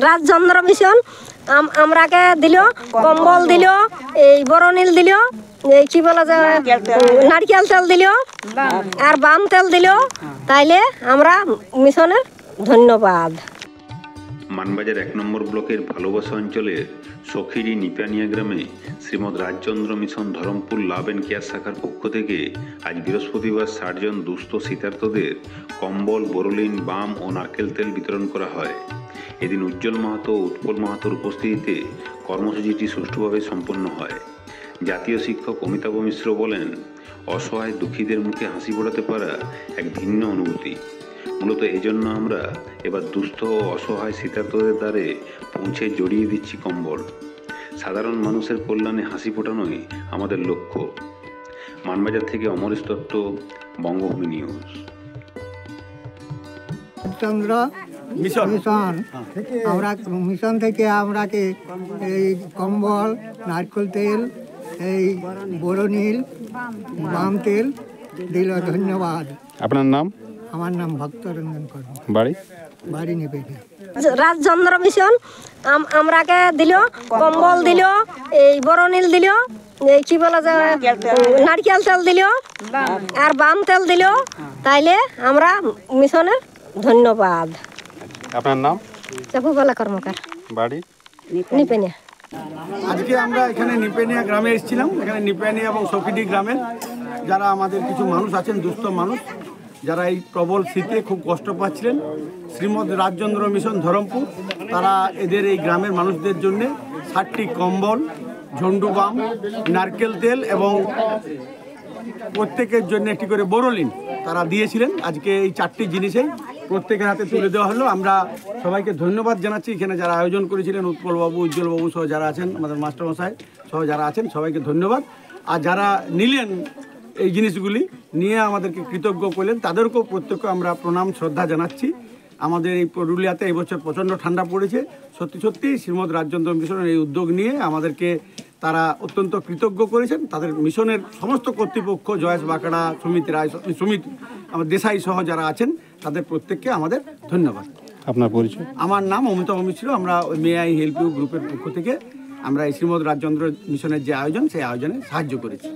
Rajchandra mission আমরাকে দিল, কম্বল দিল, এই বরনীল দিল, এই কি বলা যায় নারকেল তেল দিল আর বাম তেল দিল। তাইলে আমরা মিশনের ধন্যবাদ। মানবাজার 1 নম্বর ব্লকের ভালোবাসা অঞ্চলের সখিরি নিপানিয়া গ্রামে Shrimad Rajchandra mission Dharampur love and care শাখার পক্ষ থেকে আজ বৃহস্পতিবার 60 জন দুস্থ শীতার্তদের কম্বল, বরলিন, বাম ও নারকেল তেল বিতরণ করা হয়। এদিন উজ্জ্বল মাহাতো ও উৎপল মাহাতোর উপস্থিতিতে কর্মসূচিটি সুষ্ঠুভাবে সম্পন্ন হয়। জাতীয় শিক্ষক অমিতাভ মিশ্র বলেন, অসহায় দুঃখীদের মুখে হাসি ফোটাতে পারা এক ভিন্ন অনুভূতি। মূলত এজন্য আমরা এবার দুস্থ ও অসহায় শীতার্তদের দ্বারে পৌঁছে জড়িয়ে দিচ্ছি কম্বল। সাধারণ মানুষের কল্যাণে হাসি ফোটানোই আমাদের লক্ষ্য। মানবাজার থেকে অমরেশ দত্ত, বঙ্গভূমি নিউজ। চন্দ্র মিশন আমরা মিশন থেকে আমরাকে এই কম্বল, নারকেল তেল, এই বরনীল, বাম তেল দিল। ধন্যবাদ। আপনার নাম? আমার নাম ভক্তরঞ্জন কর্ম। বাড়ি নেবে। রাজচন্দ্র মিশন আমরাকে দিল, কম্বল দিল, এই বরনীল দিল, এই কি বলা যায় নারকেল তেল দিল আর বাম তেল দিল। তাইলে আমরা মিশনের ধন্যবাদ। আপনার নাম? চাপুবালা কর্মকার, বাড়ি নিপেনিয়া। আজকে আমরা এখানে নিপেনিয়া গ্রামে এসেছিলাম। এখানে নিপেনিয়া এবং সখিডি গ্রামের যারা আমাদের কিছু মানুষ আছেন, দুস্থ মানুষ, যারা এই প্রবল শীতে খুব কষ্ট পাচ্ছিলেন, শ্রীমৎ রাজচন্দ্র মিশন ধরমপুর তারা এদের এই গ্রামের মানুষদের জন্য 60টি কম্বল, ঝন্ডু বাম, নারকেল তেল এবং প্রত্যেকের জন্য একটি করে বরলিন তারা দিয়েছিলেন। আজকে এই 4টি জিনিসেই প্রত্যেকের হাতে তুলে দেওয়া হলো। আমরা সবাইকে ধন্যবাদ জানাচ্ছি। এখানে যারা আয়োজন করেছিলেন, উৎপলবাবু, উজ্জ্বলবাবু সহ যারা আছেন, আমাদের মাস্টারমশাই সহ যারা আছেন, সবাইকে ধন্যবাদ। আর যারা নিলেন এই জিনিসগুলি নিয়ে আমাদেরকে কৃতজ্ঞ করলেন, তাদেরকেও প্রত্যেক আমরা প্রণাম শ্রদ্ধা জানাচ্ছি। আমাদের এই পুরুলিয়াতে এই বছর প্রচণ্ড ঠান্ডা পড়েছে। সত্যি সত্যি শ্রীমৎ রাজচন্দ্র মিশনের এই উদ্যোগ নিয়ে আমাদেরকে তারা অত্যন্ত কৃতজ্ঞ করেছেন। তাদের মিশনের সমস্ত কর্তৃপক্ষ, জয়েশ বাঁকড়া, সুমিত রায়, সুমিত আমার দেশাই সহ যারা আছেন, তাদের প্রত্যেককে আমাদের ধন্যবাদ। আপনার পরিচয়? আমার নাম অমিতাভ মিশ্র। আমরা মে আই হেল্প ইউ গ্রুপের পক্ষ থেকে আমরা এই শ্রীমৎ রাজচন্দ্র মিশনের যে আয়োজন, সেই আয়োজনে সাহায্য করেছি।